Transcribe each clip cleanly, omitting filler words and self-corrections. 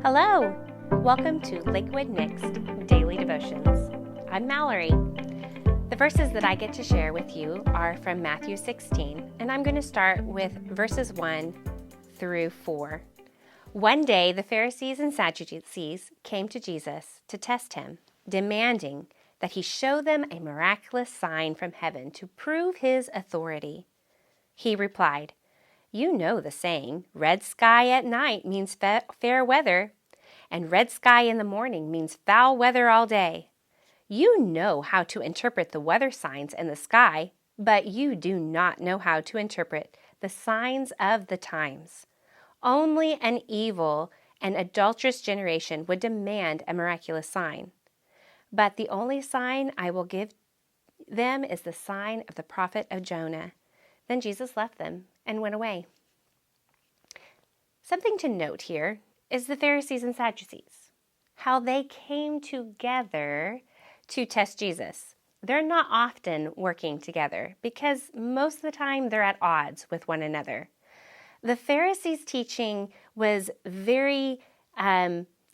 Hello! Welcome to Lakewood Next Daily Devotions. I'm Mallory. The verses that I get to share with you are from Matthew 16, and I'm going to start with verses 1 through 4. One day, the Pharisees and Sadducees came to Jesus to test him, demanding that he show them a miraculous sign from heaven to prove his authority. He replied, "You know the saying, red sky at night means fair weather, and red sky in the morning means foul weather all day. You know how to interpret the weather signs in the sky, but you do not know how to interpret the signs of the times. Only an evil and adulterous generation would demand a miraculous sign. But the only sign I will give them is the sign of the prophet of Jonah." Then Jesus left them and went away. Something to note here is the Pharisees and Sadducees, how they came together to test Jesus. They're not often working together because most of the time they're at odds with one another. The Pharisees' teaching was very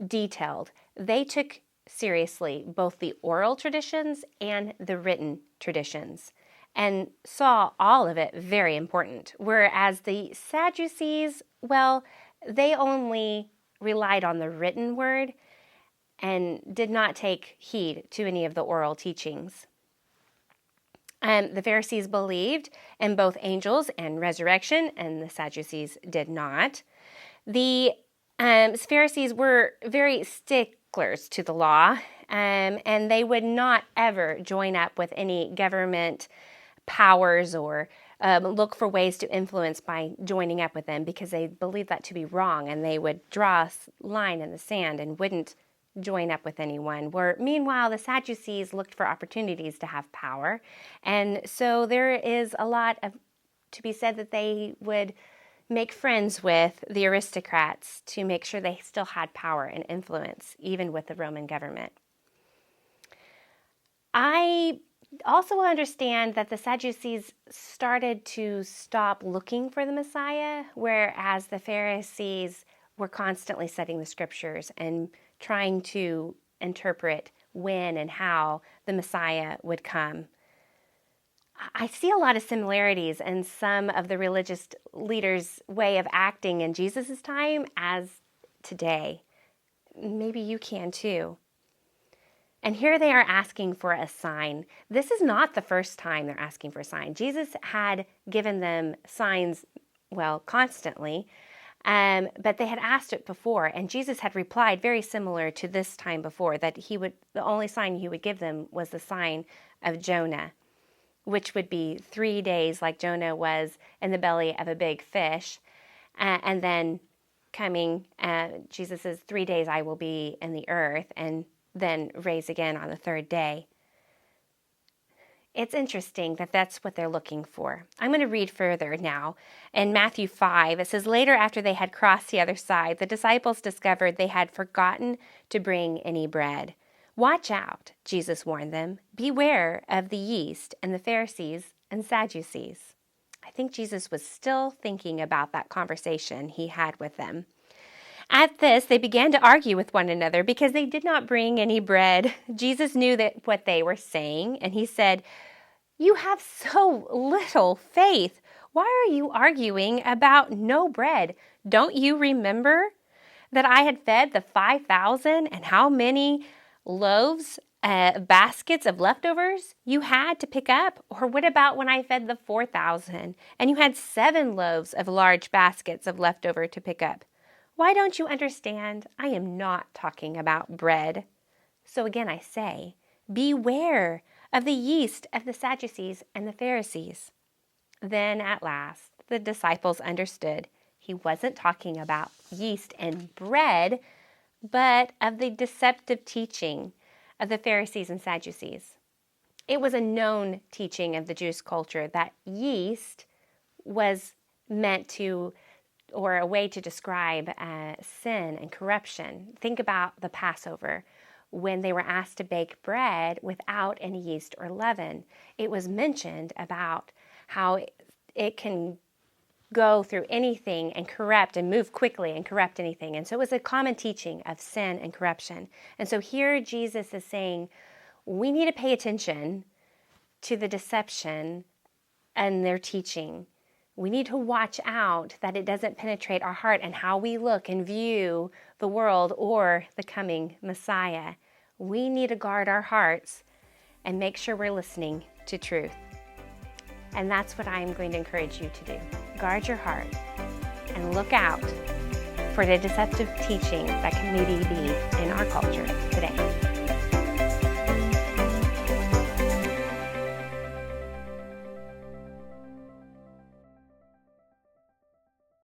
detailed. They took seriously both the oral traditions and the written traditions and saw all of it very important, whereas the Sadducees, well, they only relied on the written word and did not take heed to any of the oral teachings. The Pharisees believed in both angels and resurrection, and the Sadducees did not. The Pharisees were very sticklers to the law, and they would not ever join up with any government powers or look for ways to influence by joining up with them because they believed that to be wrong, and they would draw a line in the sand and wouldn't join up with anyone. Meanwhile, the Sadducees looked for opportunities to have power, and so there is a lot to be said that they would make friends with the aristocrats to make sure they still had power and influence, even with the Roman government. I also understand that the Sadducees started to stop looking for the Messiah, whereas the Pharisees were constantly studying the scriptures and trying to interpret when and how the Messiah would come. I see a lot of similarities in some of the religious leaders' way of acting in Jesus' time as today. Maybe you can too. And here they are asking for a sign. This is not the first time they're asking for a sign. Jesus had given them signs, constantly, but they had asked it before, and Jesus had replied very similar to this time before, that the only sign he would give them was the sign of Jonah, which would be 3 days like Jonah was in the belly of a big fish, and then Jesus says, 3 days I will be in the earth, and then raise again on the third day. It's interesting that that's what they're looking for. I'm going to read further now. In Matthew 5, it says, "Later, after they had crossed the other side, the disciples discovered they had forgotten to bring any bread. 'Watch out,' Jesus warned them. 'Beware of the yeast and the Pharisees and Sadducees.'" I think Jesus was still thinking about that conversation he had with them. At this, they began to argue with one another because they did not bring any bread. Jesus knew what they were saying, and he said, "You have so little faith. Why are you arguing about no bread? Don't you remember that I had fed the 5,000 and how many loaves, baskets of leftovers you had to pick up? Or what about when I fed the 4,000 and you had 7 loaves of large baskets of leftover to pick up? Why don't you understand? I am not talking about bread. So again, I say, beware of the yeast of the Sadducees and the Pharisees." Then at last, the disciples understood he wasn't talking about yeast and bread, but of the deceptive teaching of the Pharisees and Sadducees. It was a known teaching of the Jewish culture that yeast was meant to, or a way to describe sin and corruption. Think about the Passover, when they were asked to bake bread without any yeast or leaven. It was mentioned about how it can go through anything and corrupt and move quickly and corrupt anything. And so it was a common teaching of sin and corruption. And so here Jesus is saying, we need to pay attention to the deception and their teaching. We need to watch out that it doesn't penetrate our heart and how we look and view the world or the coming Messiah. We need to guard our hearts and make sure we're listening to truth. And that's what I'm going to encourage you to do. Guard your heart and look out for the deceptive teaching that can maybe be in our culture today.